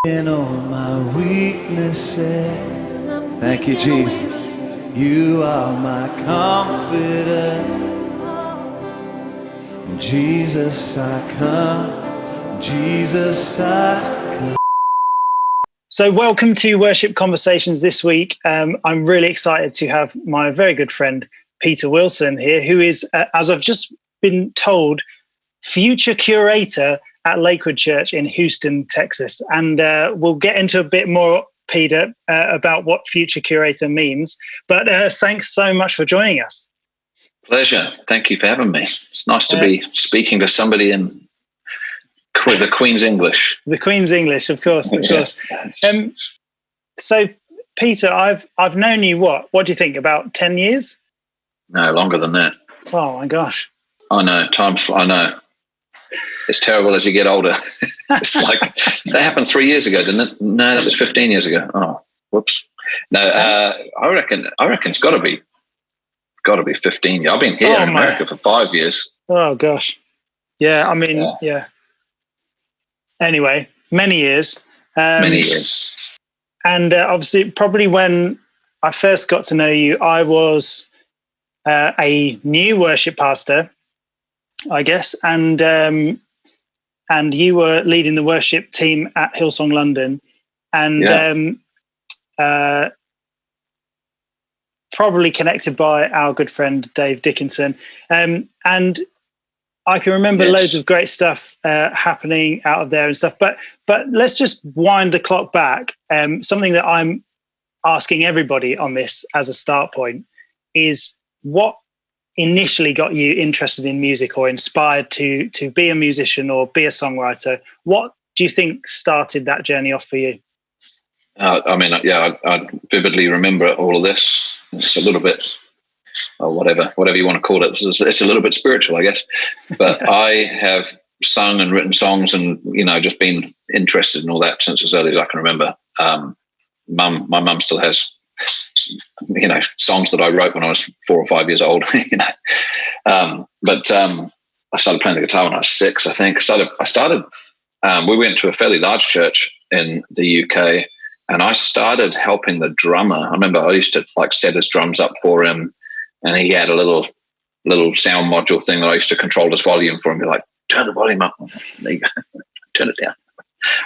In all my weaknesses, thank you, Jesus. You are my confidence. Jesus, I come. Jesus, I come. So welcome to Worship Conversations this week. I'm really excited to have my very good friend, Peter Wilson here, who is, as I've just been told, future curator at Lakewood Church in Houston, Texas. And we'll get into a bit more, Peter, about what future curator means. But thanks so much for joining us. Pleasure. Thank you for having me. It's nice to be speaking to somebody in the Queen's English. The Queen's English, of course, of course. So, Peter, I've known you, what do you think, about 10 years? No, longer than that. Oh, my gosh. I know. I know. It's terrible as you get older. It's like, that happened 3 years ago, didn't it? No, that was 15 years ago. Oh, whoops. No, I reckon it's got to be 15. I've been here in America for 5 years. Oh, gosh. Yeah, I mean, yeah. Anyway, many years. Many years. And obviously, probably when I first got to know you, I was a new worship pastor, I guess, and you were leading the worship team at Hillsong London, and probably connected by our good friend Dave Dickinson, and I can remember loads of great stuff happening out of there and stuff. But let's just wind the clock back. Something that I'm asking everybody on this as a start point is what initially got you interested in music or inspired to be a musician or be a songwriter? What do you think started that journey off for you? I vividly remember all of this. It's a little bit, whatever you want to call it. It's a little bit spiritual, I guess. But I have sung and written songs and, just been interested in all that since as early as I can remember. My mum still has songs that I wrote when I was 4 or 5 years old, But I started playing the guitar when I was 6, I think. We went to a fairly large church in the UK and I started helping the drummer. I remember I used to set his drums up for him and he had a little sound module thing that I used to control his volume for him. Be like, turn the volume up. There you go. Turn it down.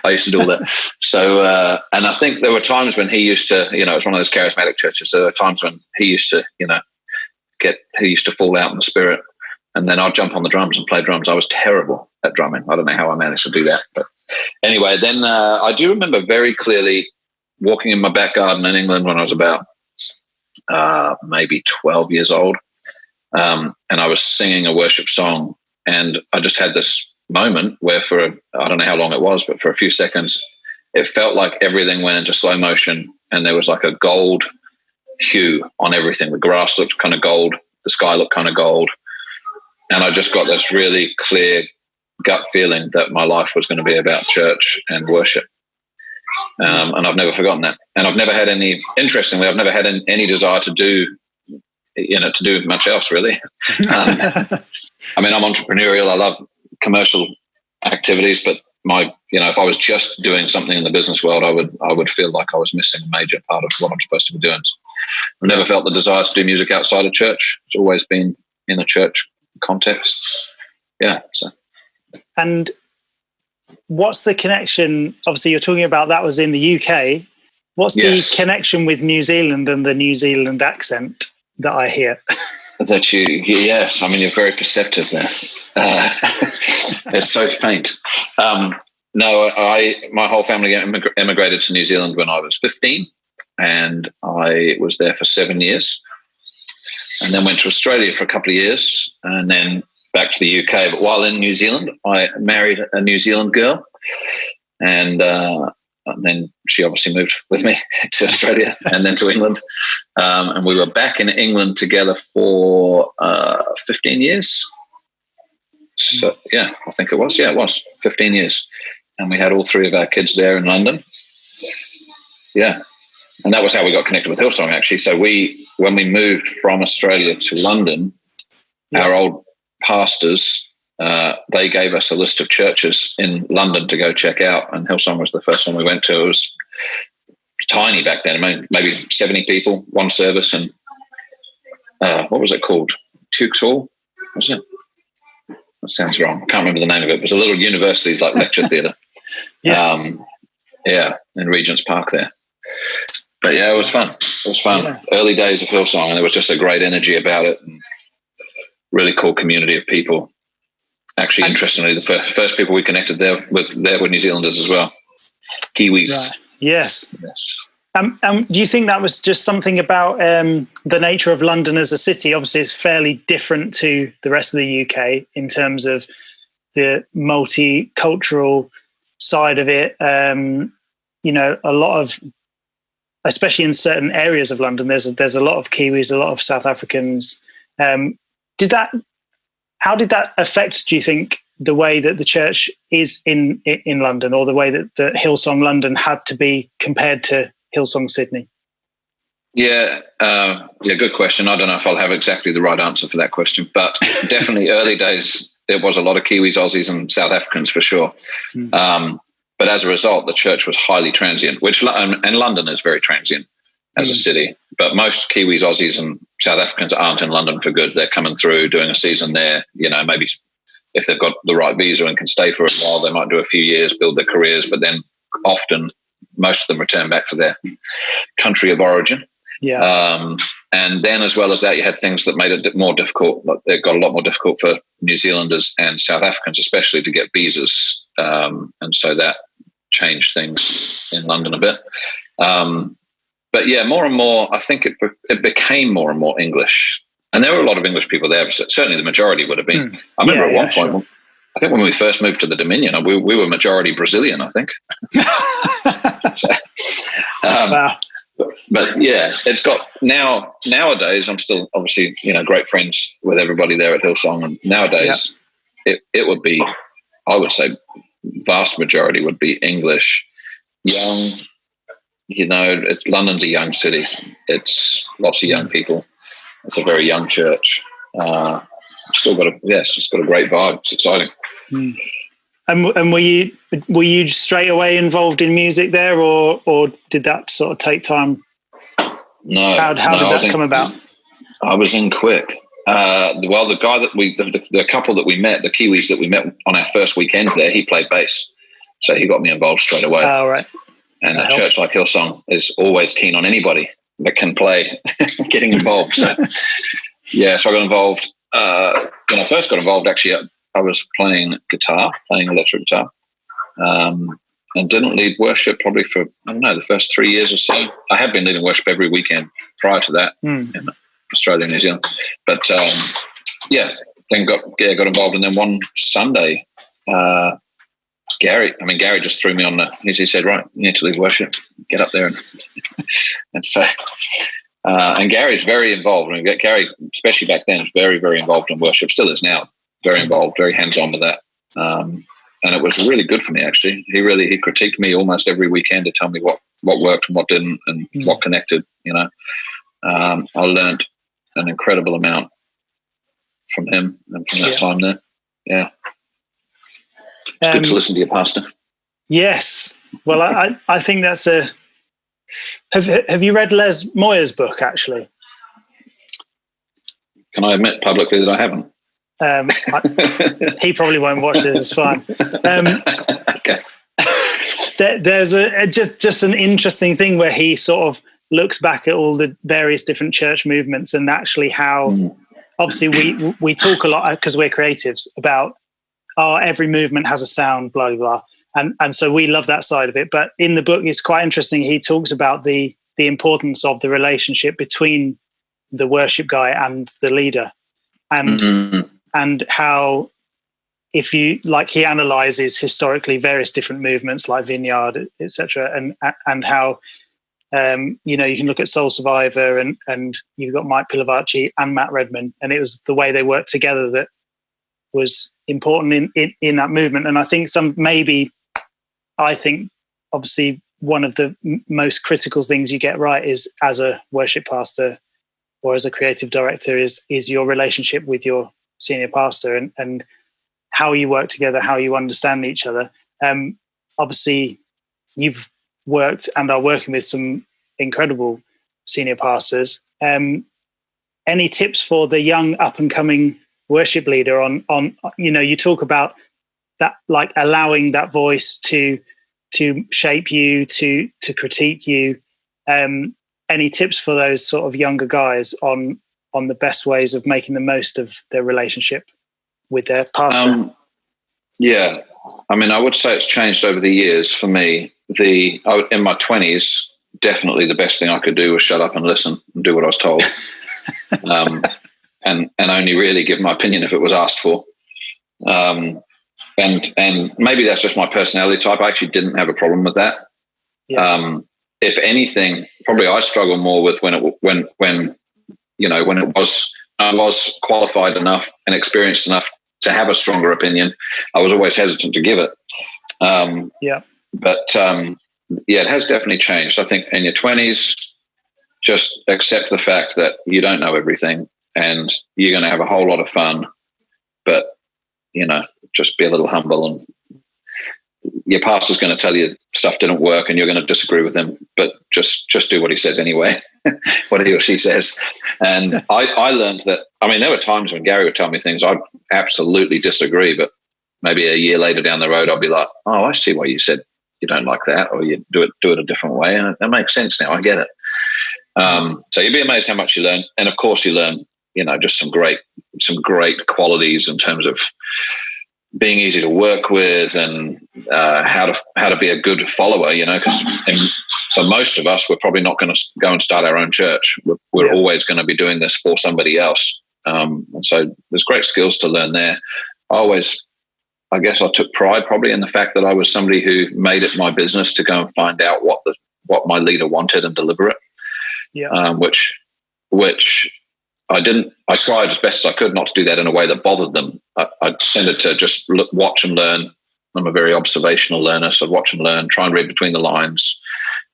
I used to do all that. So, and I think there were times when he used to, it was one of those charismatic churches. There were times when he used to, he used to fall out in the spirit. And then I'd jump on the drums and play drums. I was terrible at drumming. I don't know how I managed to do that. But anyway, then I do remember very clearly walking in my back garden in England when I was about maybe 12 years old. And I was singing a worship song. And I just had this moment where I don't know how long it was, but for a few seconds, it felt like everything went into slow motion and there was like a gold hue on everything. The grass looked kind of gold. The sky looked kind of gold. And I just got this really clear gut feeling that my life was going to be about church and worship. And I've never forgotten that. And I've never had interestingly, I've never had any desire to do much else really. I'm entrepreneurial. I love commercial activities, but if I was just doing something in the business world, I would feel like I was missing a major part of what I'm supposed to be doing. So I've never felt the desire to do music outside of church. It's always been in a church context. Yeah. So. And what's the connection? Obviously, you're talking about that was in the UK. What's the connection with New Zealand and the New Zealand accent that I hear? Yes. I mean, you're very perceptive there. It's so faint. No, my whole family emigrated to New Zealand when I was 15, and I was there for 7 years, and then went to Australia for a couple of years, and then back to the UK. But while in New Zealand, I married a New Zealand girl, and then she obviously moved with me to Australia and then to England. And we were back in England together for 15 years. So, yeah, I think it was. Yeah, it was 15 years. And we had all 3 of our kids there in London. Yeah. And that was how we got connected with Hillsong, actually. So when we moved from Australia to London, our old pastors they gave us a list of churches in London to go check out, and Hillsong was the first one we went to. It was tiny back then, maybe 70 people, one service, and what was it called? Tukes Hall, was it? That sounds wrong. I can't remember the name of it. It was a little university like lecture theatre. In Regent's Park there. But yeah, it was fun. It was fun. Yeah. Early days of Hillsong, and there was just a great energy about it. And really cool community of people. Actually, interestingly, the first people we connected there were New Zealanders as well. Kiwis. Right. Yes. Do you think that was just something about the nature of London as a city? Obviously, it's fairly different to the rest of the UK in terms of the multicultural side of it. A lot of, especially in certain areas of London, there's a lot of Kiwis, a lot of South Africans. How did that affect, do you think, the way that the church is in London, or the way that the Hillsong London had to be compared to Hillsong Sydney? Yeah, good question. I don't know if I'll have exactly the right answer for that question, but definitely early days, there was a lot of Kiwis, Aussies, and South Africans for sure. But as a result, the church was highly transient, and London is very transient as a city. But most Kiwis, Aussies, and South Africans aren't in London for good. They're coming through, doing a season there. Maybe if they've got the right visa and can stay for a while, they might do a few years, build their careers, but then often most of them return back to their country of origin. Yeah. And then as well as that, you had things that made it more difficult. It got a lot more difficult for New Zealanders and South Africans, especially, to get visas. And so that changed things in London a bit. But yeah, more and more, I think it became more and more English. And there were a lot of English people there. Certainly the majority would have been. I remember at one point, sure. I think when we first moved to the Dominion, we were majority Brazilian, I think. Wow. But yeah, it's got nowadays, I'm still obviously, great friends with everybody there at Hillsong. And nowadays it would be, I would say, vast majority would be English, young. London's a young city. It's lots of young people. It's a very young church. It's just got a great vibe. It's exciting. And were you straight away involved in music there, or did that sort of take time? No. How did that come about? I was in quick. Well, the guy that the couple that we met, the Kiwis that we met on our first weekend there, he played bass, so he got me involved straight away. Oh, right. And a church like Hillsong is always keen on anybody that can play getting involved. So yeah, so I got involved. When I first got involved, actually, I was playing electric guitar, and didn't lead worship probably for, the first 3 years or so. I had been leading worship every weekend prior to that in Australia and New Zealand. But then got involved. And then one Sunday, Gary just threw me on he said, right, you need to lead worship, get up there. And so, and Gary's very involved. Gary, especially back then, was very, very involved in worship, still is now, very involved, very hands-on with that. And it was really good for me, actually. He critiqued me almost every weekend to tell me what worked and what didn't, and what connected, I learned an incredible amount from him and from that time there. Yeah. It's good to listen to your pastor. Yes. Well, I think that's have you read Les Moyer's book, actually? Can I admit publicly that I haven't? He probably won't watch this. It's fine. Okay. There's just an interesting thing where he sort of looks back at all the various different church movements, and actually how obviously we talk a lot because we're creatives about every movement has a sound, blah blah blah, and so we love that side of it. But in the book, it's quite interesting. He talks about the importance of the relationship between the worship guy and the leader, and how, if you he analyzes historically various different movements like Vineyard, etc., and how you can look at Soul Survivor and you've got Mike Pilavachi and Matt Redman, and it was the way they worked together that was important in that movement. And I think obviously one of the most critical things you get right is, as a worship pastor or as a creative director, is your relationship with your senior pastor. And how you work together, how you understand each other. Obviously, you've worked and are working with some incredible senior pastors. Any tips for the young up and coming worship leader on, you talk about that, like allowing that voice to shape you, to critique you. Any tips for those sort of younger guys on the best ways of making the most of their relationship with their pastor? Yeah. I mean, I would say it's changed over the years for me. In my 20s, definitely the best thing I could do was shut up and listen and do what I was told. And only really give my opinion if it was asked for. And maybe that's just my personality type. I actually didn't have a problem with that. Yeah. If anything, probably I struggle more with when I was qualified enough and experienced enough to have a stronger opinion. I was always hesitant to give it. But it has definitely changed. I think in your 20s, just accept the fact that you don't know everything and you're going to have a whole lot of fun, but just be a little humble, and your pastor's going to tell you stuff didn't work and you're going to disagree with him, but just do what he says anyway, what he or she says. And I learned that, there were times when Gary would tell me things I'd absolutely disagree, but maybe a year later down the road, I'll be like, oh, I see why you said you don't like that, or you do it a different way. And that makes sense now. I get it. So you'd be amazed how much you learn. And of course you learn, just some great qualities in terms of being easy to work with and how to be a good follower, because for most of us, we're probably not going to go and start our own church. We're always going to be doing this for somebody else. And so there's great skills to learn there. I guess I took pride probably in the fact that I was somebody who made it my business to go and find out what my leader wanted and deliver it. Yeah. Which I didn't. I tried as best as I could not to do that in a way that bothered them. I tended to just watch and learn. I'm a very observational learner, so I'd watch and learn, try and read between the lines.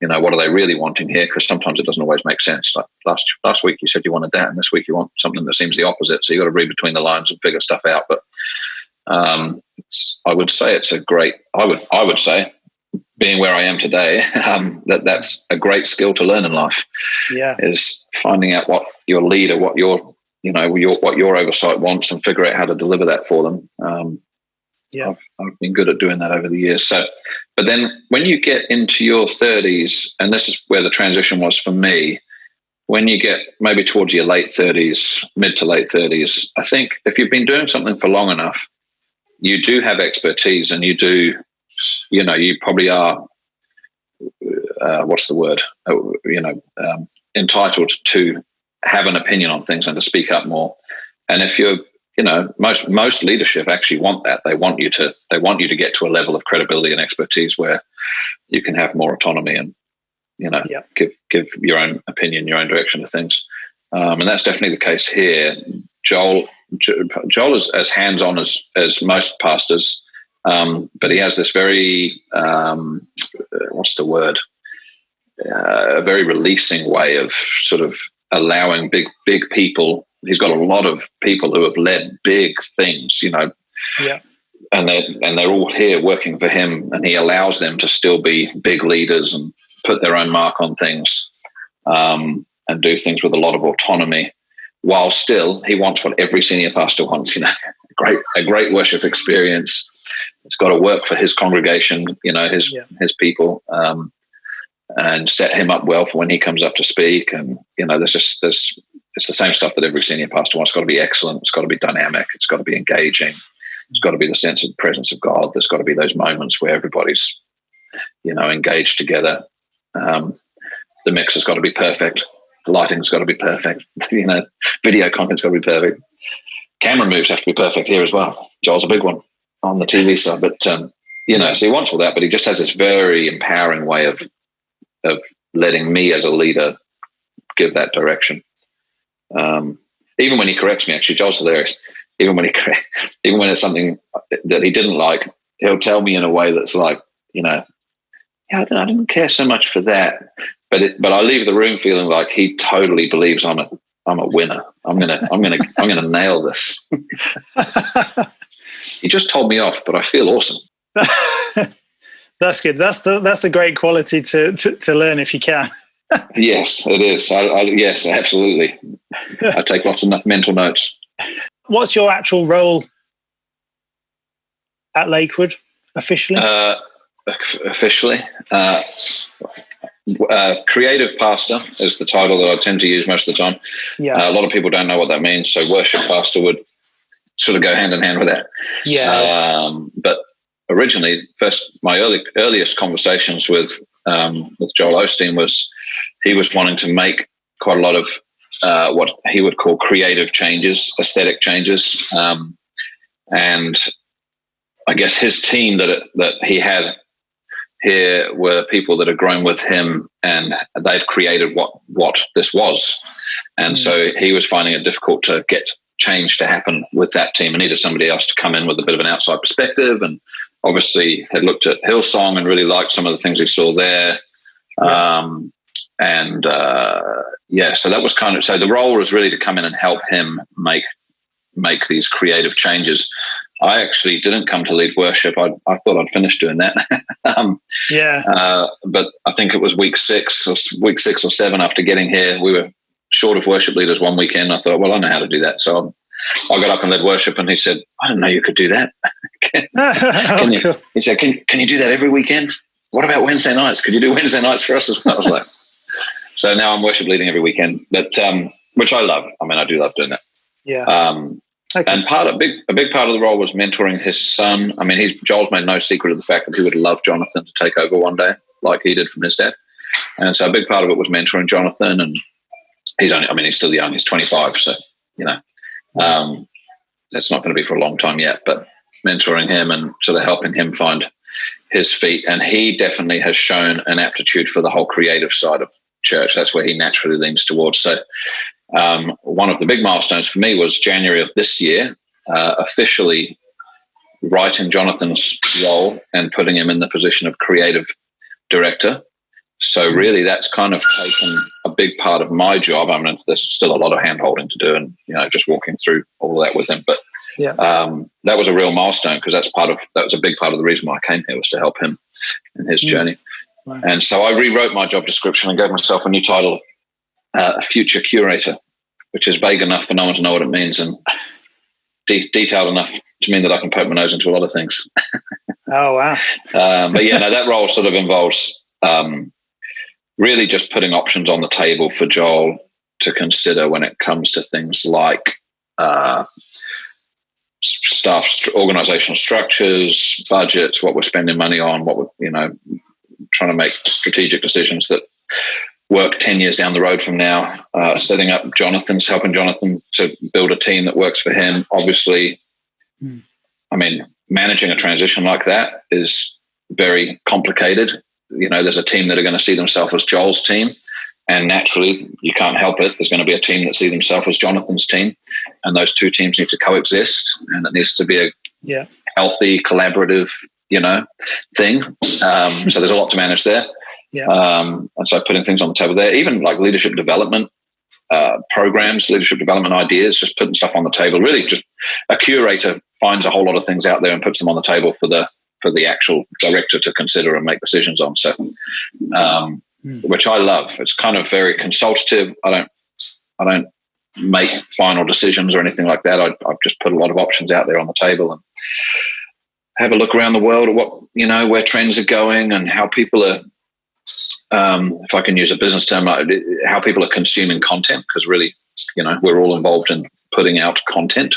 What are they really wanting here? Because sometimes it doesn't always make sense. Like last week you said you wanted that, and this week you want something that seems the opposite. So you got to read between the lines and figure stuff out. But I would say it's a great. I would say, being where I am today, that's a great skill to learn in life. Yeah, is finding out what your leader, what your oversight wants, and figure out how to deliver that for them. I've been good at doing that over the years. So, but then when you get into your 30s, and this is where the transition was for me, when you get maybe towards your late 30s, mid to late 30s, I think if you've been doing something for long enough, you do have expertise, and you do, you probably are, entitled to have an opinion on things and to speak up more. And if you're, most leadership actually want that. They want you to get to a level of credibility and expertise where you can have more autonomy and, give your own opinion, your own direction to things. And that's definitely the case here. Joel is as hands-on as most pastors, but he has this very, a very releasing way of sort of allowing big people. He's got a lot of people who have led big things, and they're all here working for him, and he allows them to still be big leaders and put their own mark on things, and do things with a lot of autonomy, while still he wants what every senior pastor wants, a great worship experience. It's got to work for his congregation, his people, and set him up well for when he comes up to speak. And, it's the same stuff that every senior pastor wants. It's got to be excellent. It's got to be dynamic. It's got to be engaging. It's got to be the sense of the presence of God. There's got to be those moments where everybody's, engaged together. The mix has got to be perfect. The lighting's got to be perfect. Video content's got to be perfect. Camera moves have to be perfect here as well. Joel's a big one on the TV side, but so he wants all that, but he just has this very empowering way of letting me as a leader give that direction. Even when he corrects me, actually, Joel's hilarious. Even when it's something that he didn't like, he'll tell me in a way that's like, I didn't care so much for that, but I leave the room feeling like he totally believes I'm I'm a winner. I'm gonna nail this. He just told me off, but I feel awesome. That's good. That's a great quality to learn if you can. Yes, it is. Yes, absolutely. I take lots of mental notes. What's your actual role at Lakewood officially? Officially, creative pastor is the title that I tend to use most of the time. Yeah. A lot of people don't know what that means, so worship pastor would sort of go hand in hand with that. Yeah. But originally, my earliest conversations with Joel Osteen was he was wanting to make quite a lot of what he would call creative changes, aesthetic changes, and I guess his team that he had here were people that had grown with him, and they'd created what this was, and so he was finding it difficult to get change to happen with that team, and needed somebody else to come in with a bit of an outside perspective, and obviously had looked at Hillsong and really liked some of the things he saw there. So that was so the role was really to come in and help him make these creative changes. I actually didn't come to lead worship. I thought I'd finished doing that. But I think it was week 6 or 7 after getting here. We were short of worship leaders one weekend. I thought, well, I know how to do that. So I got up and led worship, and he said, I didn't know you could do that. He said, can you do that every weekend? What about Wednesday nights? Could you do Wednesday nights for us as well? I was like, so now I'm worship leading every weekend, but which I love. I mean, I do love doing that. Yeah. And a big part of the role was mentoring his son. I mean, Joel's made no secret of the fact that he would love Jonathan to take over one day, like he did from his dad. And so a big part of it was mentoring Jonathan. And he's still young. He's 25, so that's not going to be for a long time yet. But mentoring him and sort of helping him find his feet. And he definitely has shown an aptitude for the whole creative side of church. That's where he naturally leans towards. So one of the big milestones for me was January of this year, officially writing Jonathan's role and putting him in the position of creative director. So really that's kind of taken a big part of my job. I mean, there's still a lot of hand holding to do and, just walking through all of that with him. But that was a real milestone, because that was a big part of the reason why I came here, was to help him in his journey. Right. And so I rewrote my job description and gave myself a new title, Future Curator, which is vague enough for no one to know what it means, and detailed enough to mean that I can poke my nose into a lot of things. Oh, wow. That role sort of involves really just putting options on the table for Joel to consider when it comes to things like staff, organizational structures, budgets, what we're spending money on, what we're, trying to make strategic decisions that work 10 years down the road from now, helping Jonathan to build a team that works for him. Obviously, I mean, managing a transition like that is very complicated. There's a team that are going to see themselves as Joel's team, and naturally, you can't help it. There's going to be a team that see themselves as Jonathan's team, and those two teams need to coexist, and it needs to be a healthy, collaborative, thing. So there's a lot to manage there. And so putting things on the table there, even like leadership development programs, leadership development ideas, just putting stuff on the table. Really, just a curator finds a whole lot of things out there and puts them on the table for the actual director to consider and make decisions on. So, which I love. It's kind of very consultative. I don't make final decisions or anything like that. I've just put a lot of options out there on the table and have a look around the world at what, where trends are going and how people are, if I can use a business term, how people are consuming content, because really, we're all involved in putting out content.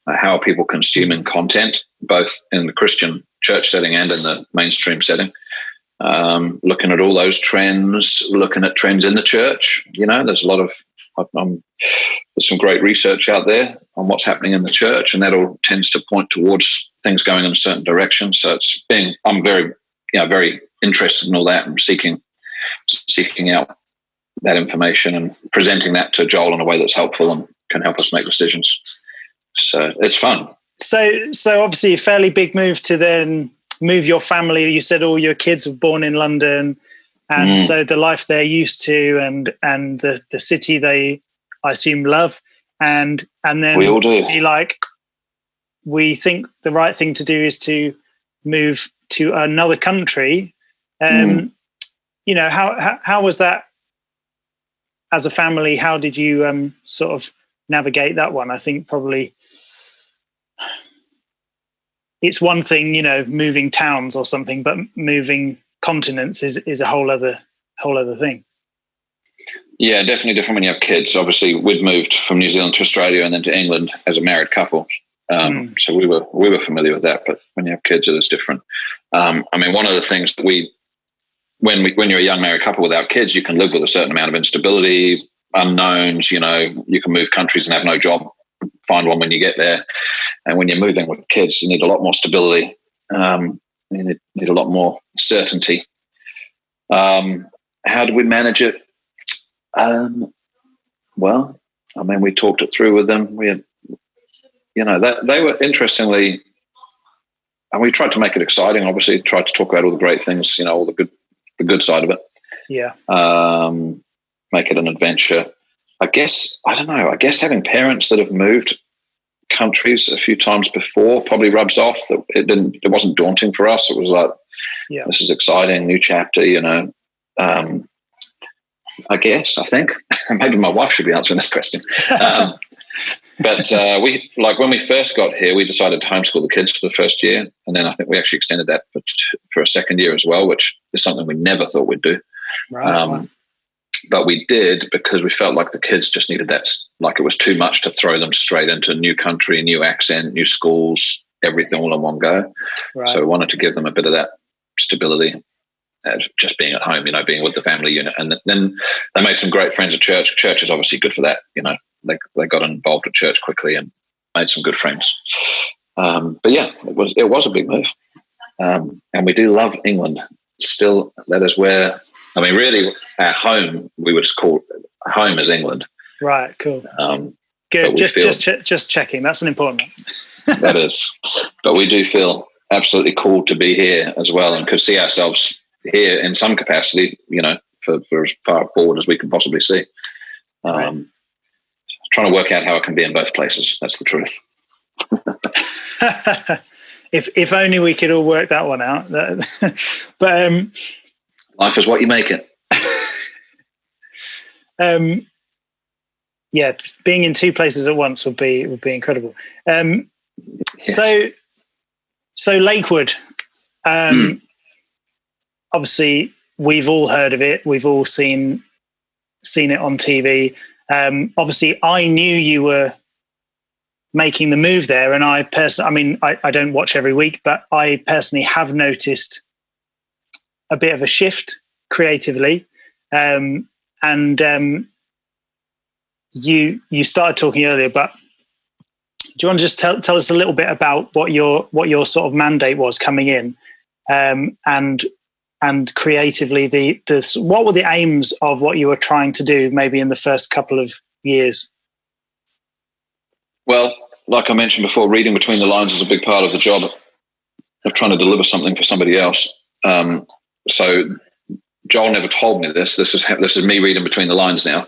How are people consuming content, both in the Christian church setting and in the mainstream setting? Looking at all those trends, looking at trends in the church. There's a lot of, there's some great research out there on what's happening in the church, and that all tends to point towards things going in a certain direction. So I'm very, very interested in all that and seeking out that information and presenting that to Joel in a way that's helpful and can help us make decisions. So it's fun. So obviously a fairly big move to then move your family. You said all your kids were born in London, and so the life they're used to and the city they I assume, love, and then we all do. be like, we think the right thing to do is to move to another country. You know, how was that as a family? How did you sort of navigate that one? I think probably it's one thing, you know, moving towns or something, but moving continents is a whole other thing. Yeah, definitely different when you have kids. Obviously, we'd moved from New Zealand to Australia and then to England as a married couple. So we were familiar with that, but when you have kids, it is different. I mean, one of the things that when you're a young married couple without kids, you can live with a certain amount of instability, unknowns. You know, you can move countries and have no job, find one when you get there. And when you're moving with kids, you need a lot more stability. You need a lot more certainty. How did we manage it? Well, I mean, we talked it through with them. We had, you know, that they were interestingly, and we tried to make it exciting. Obviously, tried to talk about all the great things, you know, all the good side of it. Yeah. Make it an adventure. I guess having parents that have moved countries a few times before probably rubs off. That it wasn't daunting for us. It was like, this is exciting, new chapter, you know. I think maybe my wife should be answering this question. But when we first got here, we decided to homeschool the kids for the first year. And then I think we actually extended that for a second year as well, which is something we never thought we'd do. Right. But we did because we felt like the kids just needed that. Like it was too much to throw them straight into a new country, new accent, new schools, everything all in one go. Right. So we wanted to give them a bit of that stability. Just being at home, you know, being with the family unit. And then they made some great friends at church. Church is obviously good for that. You know, they got involved at church quickly and made some good friends. But yeah, it was a big move. And we do love England. Still, that is where, I mean, really our home, we would just call home is England. Right, cool. Good, just checking. That's an important one. That is. But we do feel absolutely cool to be here as well and could see ourselves here in some capacity, you know, for as far forward as we can possibly see. Right. Trying to work out how it can be in both places. That's the truth. If only we could all work that one out. But life is what you make it. Yeah, being in two places at once would be incredible. Yes. So Lakewood. Obviously, we've all heard of it. We've all seen it on TV. Obviously, I knew you were making the move there, and I don't watch every week, but I personally have noticed a bit of a shift creatively. You started talking earlier, but do you want to just tell us a little bit about what your sort of mandate was coming in, and creatively what were the aims of what you were trying to do maybe in the first couple of years? Well, like I mentioned before, reading between the lines is a big part of the job of trying to deliver something for somebody else. So Joel never told me this. This is me reading between the lines now.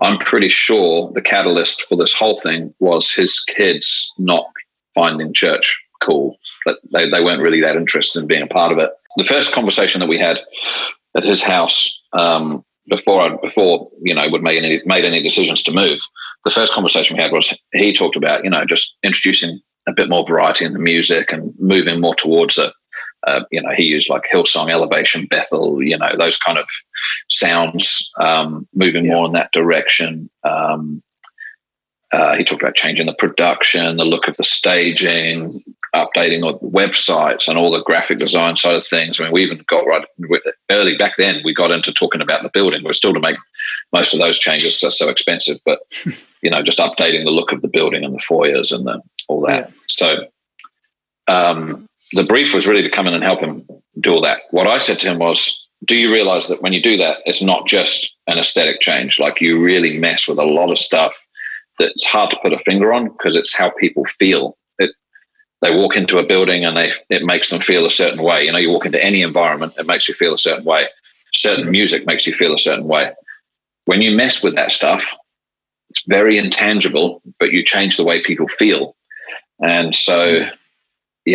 I'm pretty sure the catalyst for this whole thing was his kids not finding church cool. But they weren't really that interested in being a part of it. The first conversation that we had at his house before you know would made any decisions to move, the first conversation we had was he talked about, you know, just introducing a bit more variety in the music and moving more towards you know, he used like Hillsong, Elevation, Bethel, you know, those kind of sounds, moving more in that direction. He talked about changing the production, the look of the staging, updating of websites and all the graphic design side of things. I mean, we even got early back then, we got into talking about the building. We're still to make most of those changes because they're so expensive, but, you know, just updating the look of the building and the foyers and all that. Yeah. So the brief was really to come in and help him do all that. What I said to him was, do you realize that when you do that, it's not just an aesthetic change? Like you really mess with a lot of stuff that's hard to put a finger on because it's how people feel. They walk into a building and it makes them feel a certain way. You know, you walk into any environment, it makes you feel a certain way. Certain music makes you feel a certain way. When you mess with that stuff, it's very intangible, but you change the way people feel. And so,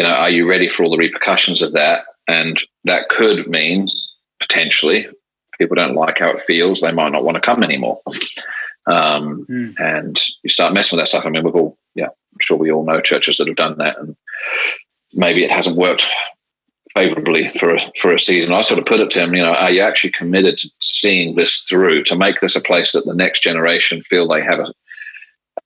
are you ready for all the repercussions of that? And that could mean potentially people don't like how it feels. They might not want to come anymore. And you start messing with that stuff. I mean, I'm sure we all know churches that have done that, and maybe it hasn't worked favorably for a season. I sort of put it to him, are you actually committed to seeing this through, to make this a place that the next generation feel they have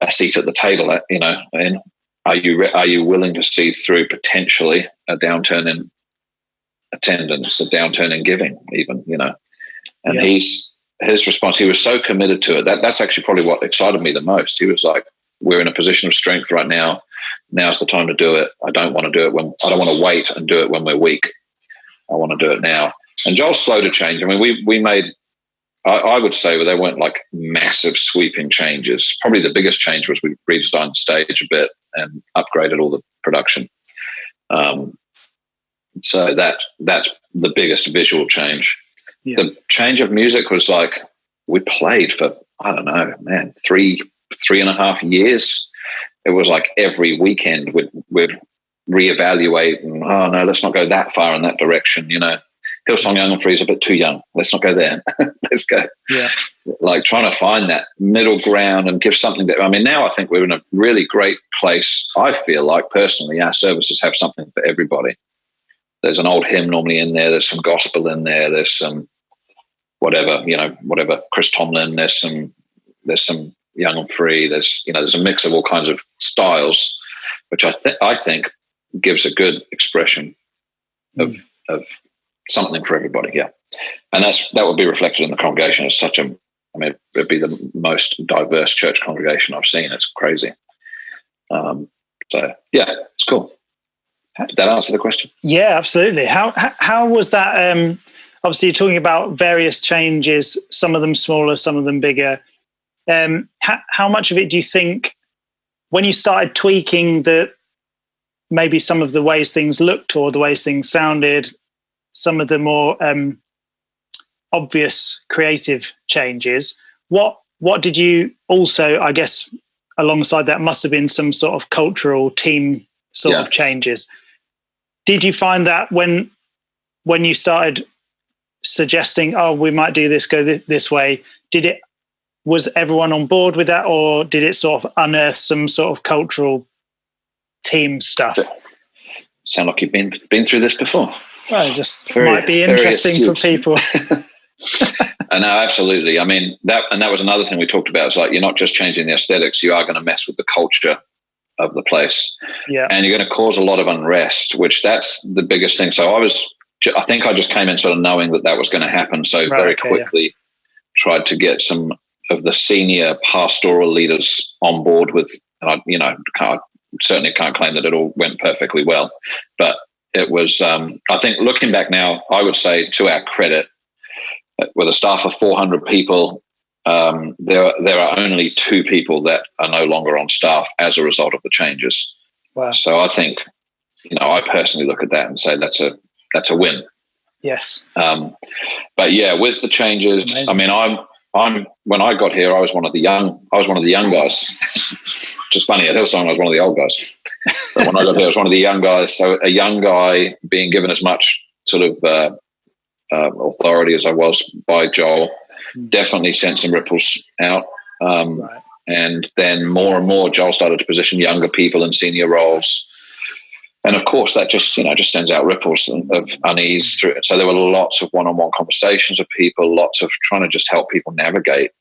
a seat at the table at, and are you willing to see through potentially a downturn in attendance, a downturn in giving even, and his response, he was so committed to it. That's actually probably what excited me the most. He was like, we're in a position of strength right now. Now's the time to do it. I don't want to do it I don't want to wait and do it when we're weak. I want to do it now. And Joel's slow to change. I mean, we made, I would say, they weren't like massive sweeping changes. Probably the biggest change was we redesigned the stage a bit and upgraded all the production. So that's the biggest visual change. Yeah. The change of music was like, we played for, I don't know, man, 3.5 years. It was like every weekend we'd reevaluate and, oh no, let's not go that far in that direction. Hillsong Young and Free is a bit too young. Let's not go there. Let's go. Yeah. Like trying to find that middle ground and give something that, now I think we're in a really great place. I feel like personally, our services have something for everybody. There's an old hymn normally in there. There's some gospel in there. There's some whatever Chris Tomlin. There's some Young and Free. There's a mix of all kinds of styles, which I think gives a good expression of something for everybody. Yeah, and that would be reflected in the congregation as such it'd be the most diverse church congregation I've seen. It's crazy. So yeah, it's cool. Did that answer the question? Yeah, absolutely. How was that? Obviously, you're talking about various changes, some of them smaller, some of them bigger. How much of it do you think, when you started tweaking maybe some of the ways things looked or the ways things sounded, some of the more obvious creative changes, what did you also, I guess, alongside that must have been some sort of cultural team sort of changes. Did you find that when you started suggesting, oh, we might do this, go this way, was everyone on board with that, or did it sort of unearth some sort of cultural team stuff? Sound like you've been through this before. Well, it just might be interesting for people. No, absolutely. That was another thing we talked about. It's like, you're not just changing the aesthetics, you are going to mess with the culture of the place. Yeah. And you're going to cause a lot of unrest, which that's the biggest thing. So I think I just came in sort of knowing that was going to happen. So very quickly tried to get some of the senior pastoral leaders on board with, and I certainly can't claim that it all went perfectly well, but it was, I think looking back now, I would say to our credit, with a staff of 400 people, there are only 2 people that are no longer on staff as a result of the changes. Wow. So I think, I personally look at that and say that's a win. Yes. But yeah, with the changes, I'm when I got here, I was one of the young guys. Which is funny, at Hillsong I was one of the old guys. But when I got here, I was one of the young guys. So a young guy being given as much sort of authority as I was by Joel definitely sent some ripples out. Right. And then more and more, Joel started to position younger people in senior roles. And of course, that just sends out ripples of unease through it. So there were lots of one-on-one conversations with people, lots of trying to just help people navigate,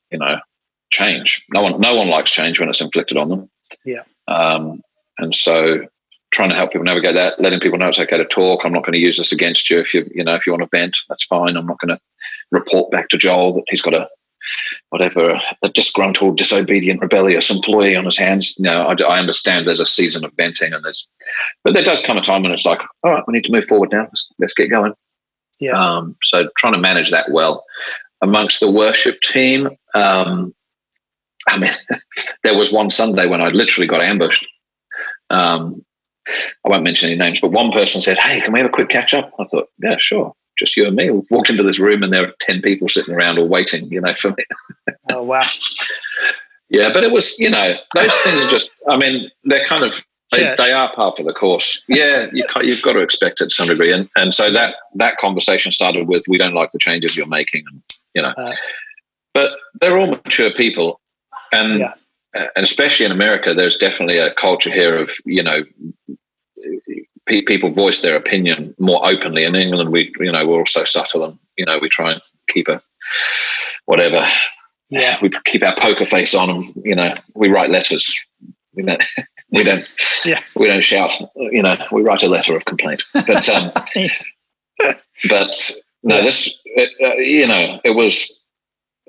change. No one likes change when it's inflicted on them. Yeah. And so trying to help people navigate that, letting people know it's okay to talk. I'm not going to use this against you. If you want to vent, that's fine. I'm not going to report back to Joel that he's got a disgruntled, disobedient, rebellious employee on his hands. I understand there's a season of venting, but there does come a time when it's like, all right, we need to move forward now. Let's get going. Yeah. So trying to manage that well amongst the worship team. There was one Sunday when I literally got ambushed. I won't mention any names, but one person said, "Hey, can we have a quick catch up?" I thought, yeah, sure. Just you and me. We walked into this room and there were 10 people sitting around all waiting, for me. Oh, wow. Yeah, but it was, those things are just, I mean, they're kind of, they are part of the course. Yeah, you've got to expect it to some degree. And so that conversation started with, we don't like the changes you're making. And, but they're all mature people. And especially in America, there's definitely a culture here of, people voice their opinion more openly. In England, we're all so subtle, and, we try and keep whatever. Yeah, we keep our poker face on them. We write letters. We don't we don't shout. We write a letter of complaint. But it was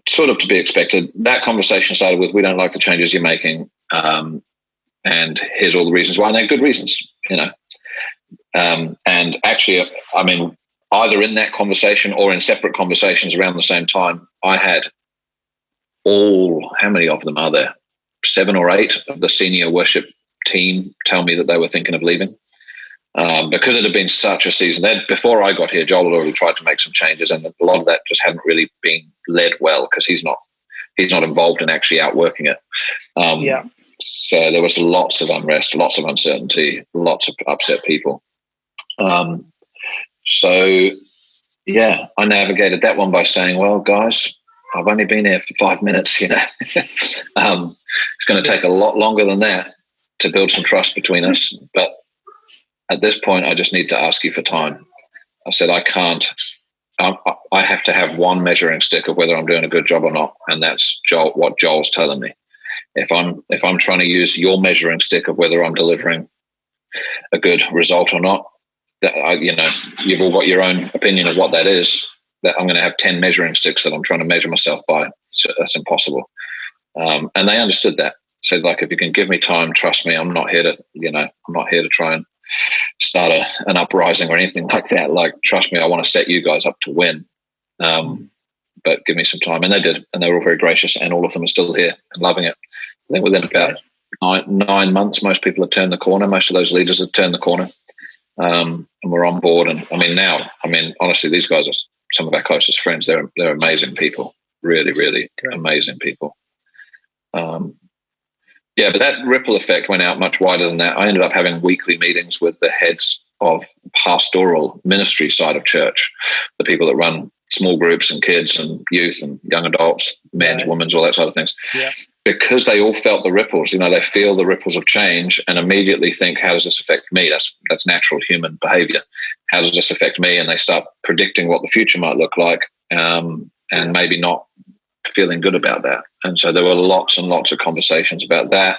sort of to be expected. That conversation started with, we don't like the changes you're making, and here's all the reasons why, and they're good reasons. And actually, I mean, either in that conversation or in separate conversations around the same time, I had how many of them are there? 7 or 8 of the senior worship team tell me that they were thinking of leaving, because it had been such a season. Before I got here, Joel had already tried to make some changes, and a lot of that just hadn't really been led well, because he's not involved in actually outworking it. So there was lots of unrest, lots of uncertainty, lots of upset people. So I navigated that one by saying, well, guys, I've only been here for 5 minutes, it's going to take a lot longer than that to build some trust between us. But at this point, I just need to ask you for time. I said, I have to have one measuring stick of whether I'm doing a good job or not. And that's what Joel's telling me. If I'm trying to use your measuring stick of whether I'm delivering a good result or not, you've all got your own opinion of what that is. That I'm going to have 10 measuring sticks that I'm trying to measure myself by. So that's impossible. And they understood that. So, like, if you can give me time, trust me, I'm not here to try and start an uprising or anything like that. Like, trust me, I want to set you guys up to win. But give me some time. And they did. And they were all very gracious. And all of them are still here and loving it. I think within about 9 months, most people have turned the corner. Most of those leaders have turned the corner. And we're on board. And honestly, these guys are some of our closest friends. They're amazing people. Really, really amazing people. But that ripple effect went out much wider than that. I ended up having weekly meetings with the heads of pastoral ministry side of church, the people that run small groups and kids and youth and young adults, men's, women's, all that sort of things. Yeah. Because they all felt the ripples, they feel the ripples of change and immediately think, how does this affect me? That's natural human behavior. How does this affect me? And they start predicting what the future might look like, and maybe not feeling good about that. And so there were lots and lots of conversations about that.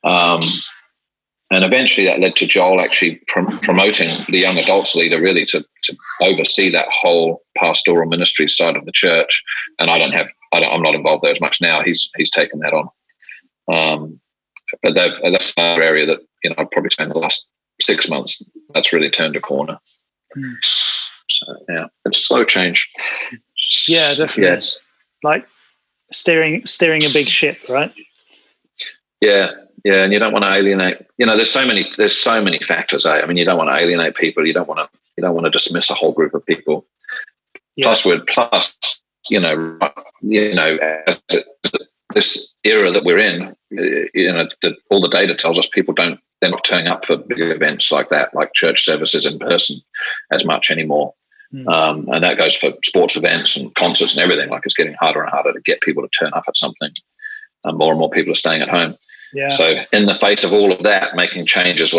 And eventually that led to Joel actually promoting the young adults leader really to oversee that whole pastoral ministry side of the church. And I'm not involved there as much now. He's taken that on. But that's another area that, I've probably spent the last 6 months, that's really turned a corner. So it's slow change. Yeah, definitely. Yes. Like steering a big ship, right? Yeah, and you don't want to alienate. There's so many factors. I mean, you don't want to alienate people. You don't want to dismiss a whole group of people. Yeah. Plus, this era that we're in, all the data tells us they're not turning up for big events like that, like church services in person, as much anymore. And that goes for sports events and concerts and everything. Like, it's getting harder and harder to get people to turn up at something. And more people are staying at home. Yeah. So in the face of all of that, making changes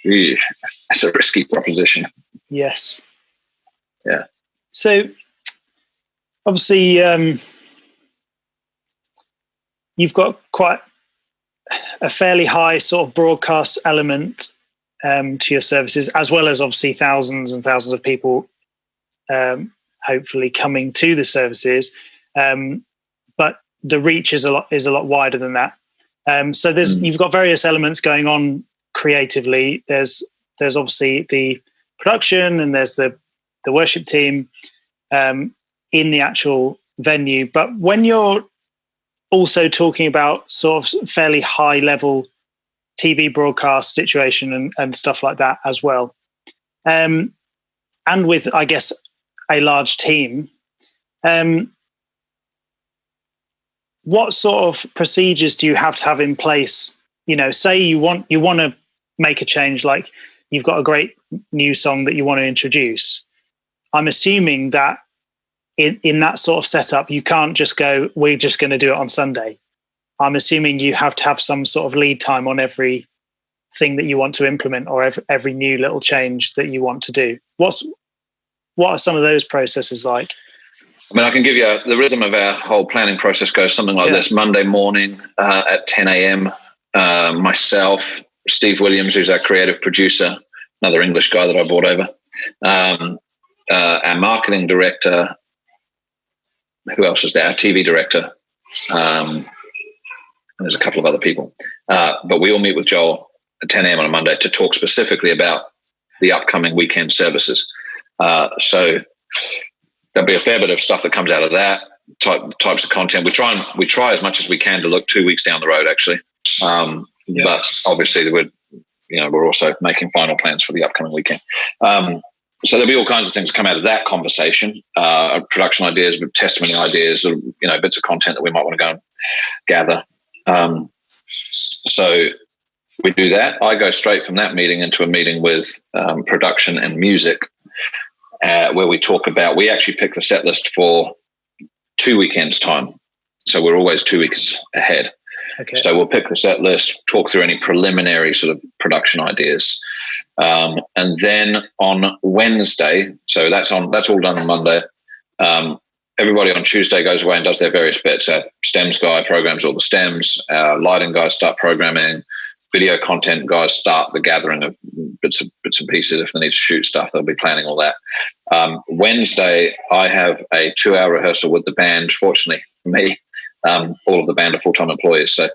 it's a risky proposition. Yes. Yeah. So obviously you've got quite a fairly high sort of broadcast element to your services, as well as obviously thousands and thousands of people hopefully coming to the services, but the reach is a lot wider than that. So you've got various elements going on creatively. There's obviously the production, and there's the worship team in the actual venue. But when you're also talking about sort of fairly high level TV broadcast situation and stuff like that as well, and with, I guess, a large team, what sort of procedures do you have in place? You know, say you want to make a change, like you've got a great new song that you want to introduce. I'm assuming that in that sort of setup, you can't just go, we're just going to do it on Sunday. I'm assuming you have to have some sort of lead time on every thing that you want to implement, or every new little change that you want to do. What are some of those processes like? I mean, I can give you the rhythm of our whole planning process goes something like this. Monday morning at 10 a.m., myself, Steve Williams, who's our creative producer, another English guy that I brought over, our marketing director, who else is there? Our TV director, and there's a couple of other people. But we all meet with Joel at 10 a.m. on a Monday to talk specifically about the upcoming weekend services. So there'll be a fair bit of stuff that comes out of that, types of content. We try as much as we can to look 2 weeks down the road, actually. But obviously we're also making final plans for the upcoming weekend. So there'll be all kinds of things come out of that conversation, production ideas, testimony ideas, bits of content that we might want to go and gather. So we do that. I go straight from that meeting into a meeting with production and music, where we actually pick the set list for 2 weekends' time. So we're always 2 weeks ahead. Okay. So we'll pick the set list, talk through any preliminary sort of production ideas. And then on Wednesday, so that's all done on Monday. Everybody on Tuesday goes away and does their various bits. Our stems guy programs all the stems. Our lighting guys start programming. Video content guys start the gathering of bits and pieces. If they need to shoot stuff, they'll be planning all that. Wednesday, I have a 2-hour rehearsal with the band. Fortunately for me, all of the band are full-time employees, so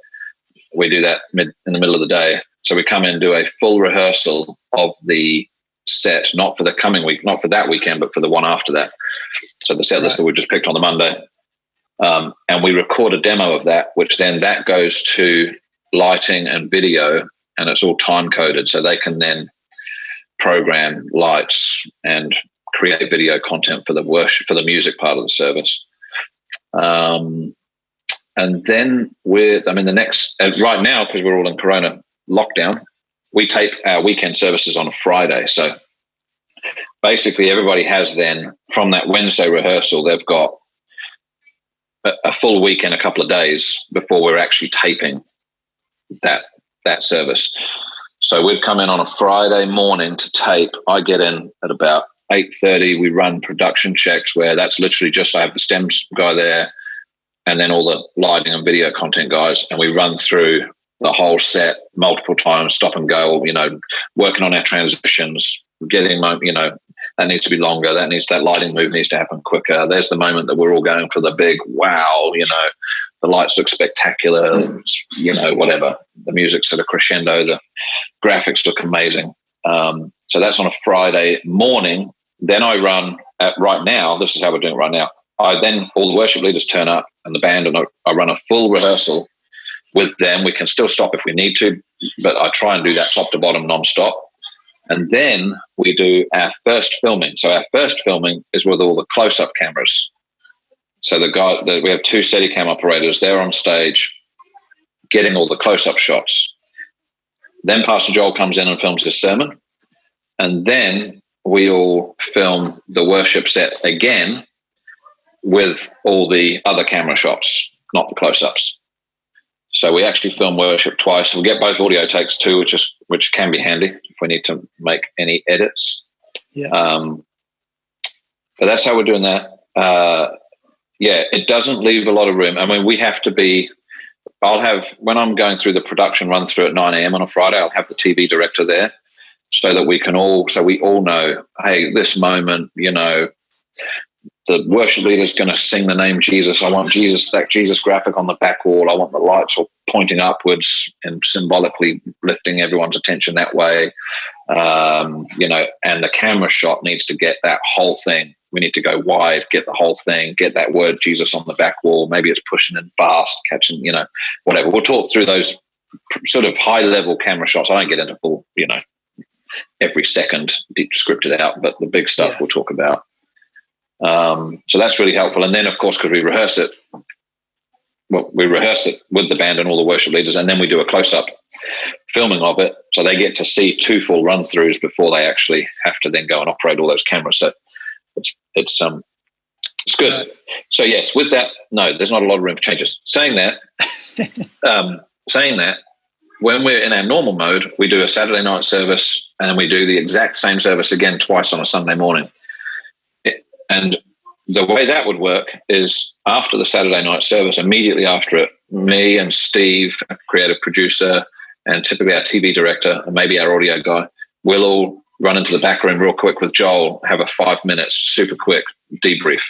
we do that in the middle of the day. So we come in and do a full rehearsal of the set, not for the coming week, not for that weekend, but for the one after that. So the set list that we just picked on the Monday. And we record a demo of that, which then that goes to lighting and video, and it's all time coded. So they can then program lights and create video content for the worship, for the music part of the service. And then right now, because we're all in Corona lockdown, we tape our weekend services on a Friday. So basically everybody has then, from that Wednesday rehearsal, they've got a full week and a couple of days before we're actually taping that service. So we'd come in on a Friday morning to tape. I get in at about 8:30. We run production checks where that's literally just, I have the stems guy there and then all the lighting and video content guys, and we run through the whole set multiple times, stop and go, working on our transitions, getting, that needs to be longer. That lighting move needs to happen quicker. There's the moment that we're all going for the big, wow, the lights look spectacular, whatever. The music's at a crescendo, the graphics look amazing. So that's on a Friday morning. Then I run right now, this is how we're doing it right now. All the worship leaders turn up and the band, and I run a full rehearsal with them. We can still stop if we need to, but I try and do that top to bottom nonstop. And then we do our first filming. So our first filming is with all the close-up cameras. So we have 2 Steadicam operators. They're on stage getting all the close-up shots. Then Pastor Joel comes in and films his sermon. And then we all film the worship set again with all the other camera shots, not the close-ups. So we actually film worship twice. We get both audio takes too, which can be handy if we need to make any edits. Yeah. But that's how we're doing that. It doesn't leave a lot of room. I mean, we have to be. When I'm going through the production run through at 9 a.m. on a Friday, I'll have the TV director there so that we all know, hey, this moment, the worship leader is going to sing the name Jesus. I want that Jesus graphic on the back wall. I want the lights all pointing upwards and symbolically lifting everyone's attention that way. And the camera shot needs to get that whole thing. We need to go wide, get the whole thing, get that word Jesus on the back wall. Maybe it's pushing in fast, catching, whatever. We'll talk through those sort of high level camera shots. I don't get into full, every second deep scripted out, but the big stuff we'll talk about. So that's really helpful. And then, of course, because we rehearse it we rehearse it with the band and all the worship leaders, and then we do a close-up filming of it, so they get to see 2 full run-throughs before they actually have to then go and operate all those cameras. So it's good. So yes, with that, no, there's not a lot of room for changes. Saying that, when we're in our normal mode, we do a Saturday night service, and we do the exact same service again twice on a Sunday morning. And the way that would work is after the Saturday night service, immediately after it, me and Steve, a creative producer, and typically our TV director, and maybe our audio guy, we'll all run into the back room real quick with Joel, have a 5 minutes, super quick debrief,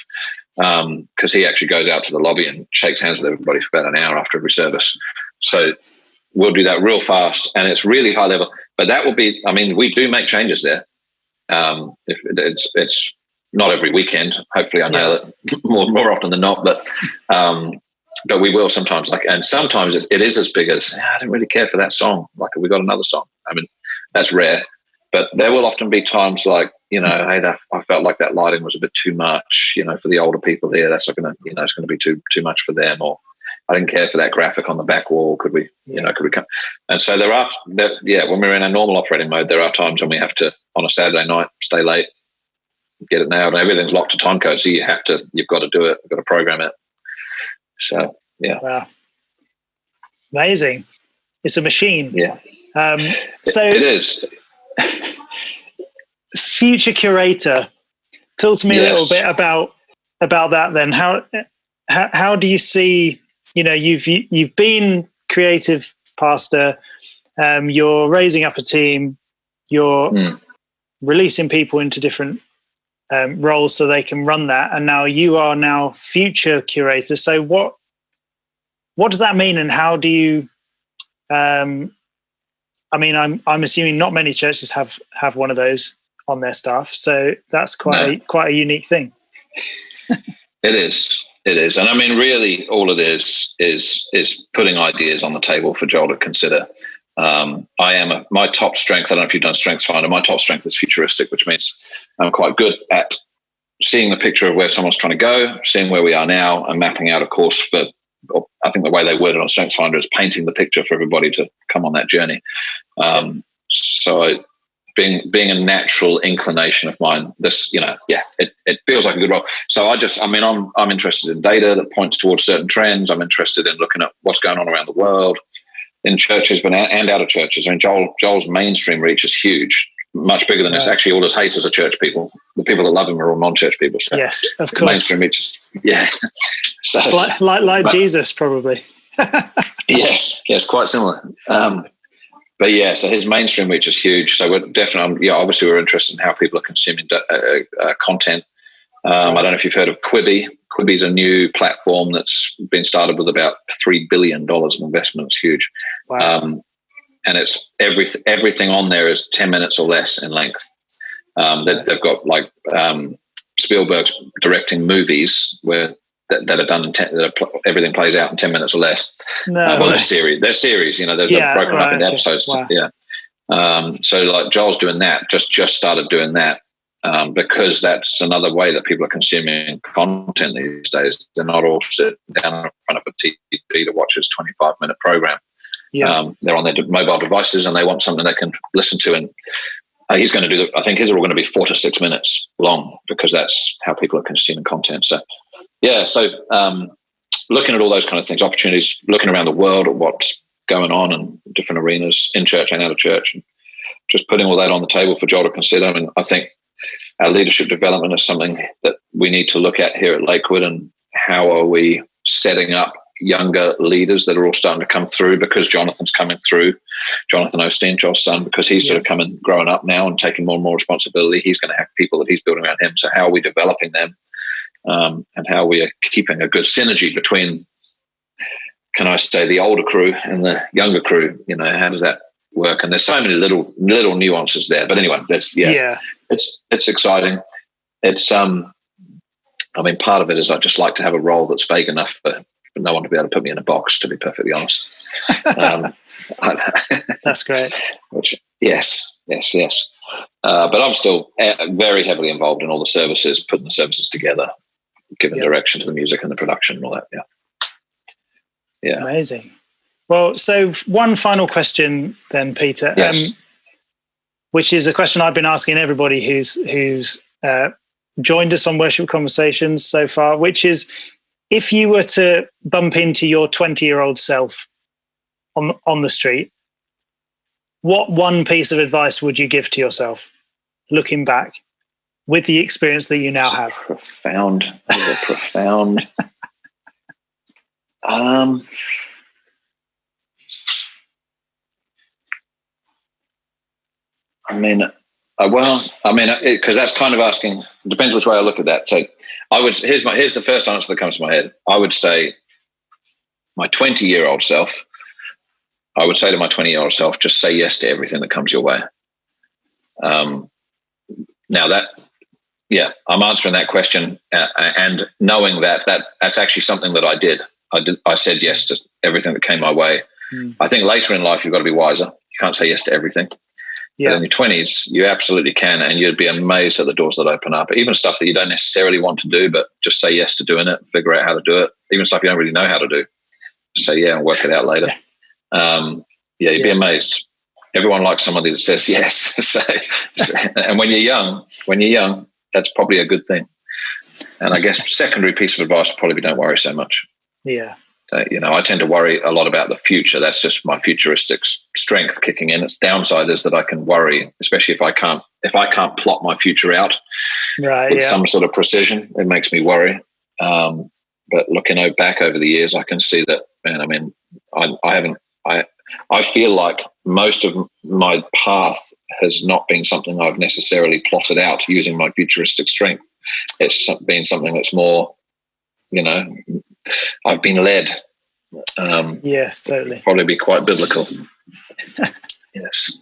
because he actually goes out to the lobby and shakes hands with everybody for about an hour after every service. So we'll do that real fast, and it's really high level. But that will be, I mean, we do make changes there. If it's not every weekend. Hopefully I nail it more often than not, but we will sometimes, and sometimes it is as big as, I don't really care for that song. Like, we got another song. I mean, that's rare, but there will often be times like, hey, I felt like that lighting was a bit too much, for the older people here. That's not going to, it's going to be too much for them. Or I didn't care for that graphic on the back wall. Could we come? And so when we're in a normal operating mode, there are times when we have to, on a Saturday night, stay late, get it nailed, and everything's locked to time code. So you've got to do it. You've got to program it. So, yeah. Wow. Amazing. It's a machine. Yeah. So it is. Future Curator. Talk to me a little bit about that then. How do you see, you've been creative pastor, you're raising up a team, you're releasing people into different roles so they can run that, and now you are future curator. So what does that mean, and how do you I'm assuming not many churches have one of those on their staff, so that's quite a unique thing. It is, and I mean, really, all it is putting ideas on the table for Joel to consider. My top strength, I don't know if you've done StrengthsFinder, my top strength is futuristic, which means I'm quite good at seeing the picture of where someone's trying to go, seeing where we are now, and mapping out a course for, I think the way they word it on StrengthsFinder is painting the picture for everybody to come on that journey. So being a natural inclination of mine, it feels like a good role. So I'm interested in data that points towards certain trends. I'm interested in looking at what's going on around the world, in churches, but and out of churches. I mean, Joel's mainstream reach is huge, much bigger than it's actually all his haters are church people. The people that love him are all non-church people. So yes, of course. Mainstream reach is, So like Jesus, probably. yes, quite similar. So his mainstream reach is huge. So we're definitely, obviously we're interested in how people are consuming content. I don't know if you've heard of Quibi. Quibi is a new platform that's been started with about $3 billion of investment. It's huge. Wow. And it's everything on there is 10 minutes or less in length. They've got Spielberg's directing movies where that are done everything plays out in 10 minutes or less. They're series. They're series. They're broken up into episodes. Wow. So like Joel's doing that. Just started doing that. Because that's another way that people are consuming content these days. They're not all sitting down in front of a TV to watch his 25-minute program. They're on their mobile devices and they want something they can listen to. And he's going to do I think his are all going to be 4 to 6 minutes long because that's how people are consuming content. So, looking at all those kind of things, opportunities, looking around the world at what's going on in different arenas, in church and out of church, and just putting all that on the table for Joel to consider. I mean, I think our leadership development is something that we need to look at here at Lakewood, and how are we setting up younger leaders that are all starting to come through, because Jonathan's coming through, Jonathan Osteen, Joel's son, because he's sort of growing up now and taking more and more responsibility. He's going to have people that he's building around him. So how are we developing them, and how we are keeping a good synergy between, can I say, the older crew and the younger crew? How does that work? And there's so many little nuances there. But anyway, it's exciting. It's part of it is I just like to have a role that's vague enough for no one to be able to put me in a box, to be perfectly honest. That's great. Yes. But I'm still very heavily involved in all the services, putting the services together, giving direction to the music and the production and all that. Yeah. Amazing. Well, so one final question then, Peter, Yes. which is a question I've been asking everybody who's joined us on Worship Conversations so far, which is, if you were to bump into your 20-year-old self on the street, what one piece of advice would you give to yourself, looking back, with the experience that you now have? Profound. Because that's kind of asking. It depends which way I look at that. So, here's the first answer that comes to my head. I would say, my 20-year-old self. I would say to my 20-year-old self, just say yes to everything that comes your way. I'm answering that question and knowing that's actually something that I did. I said yes to everything that came my way. I think later in life, you've got to be wiser. You can't say yes to everything. Yeah. But in your 20s, you absolutely can, and you'd be amazed at the doors that open up. Even stuff that you don't necessarily want to do, but just say yes to doing it, figure out how to do it. Even stuff you don't really know how to do. Say yeah and work it out later. You'd be amazed. Everyone likes somebody that says yes. And when you're young, that's probably a good thing. And I guess secondary piece of advice would probably be, don't worry so much. Yeah. I tend to worry a lot about the future. That's just my futuristic strength kicking in. Its downside is that I can worry, especially if I can't plot my future out with some sort of precision. It makes me worry. But looking back over the years, I can see that, man, I mean, I feel like most of my path has not been something I've necessarily plotted out using my futuristic strength. It's been something that's more, I've been led. Yes, totally. Probably be quite biblical. Yes.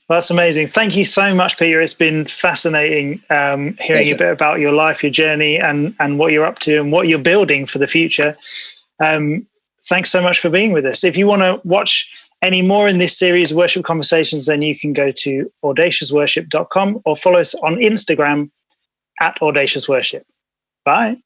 Well, that's amazing. Thank you so much, Peter. It's been fascinating hearing a bit about your life, your journey, and what you're up to and what you're building for the future. Thanks so much for being with us. If you want to watch any more in this series, Worship Conversations, then you can go to audaciousworship.com or follow us on Instagram @audaciousworship. Bye.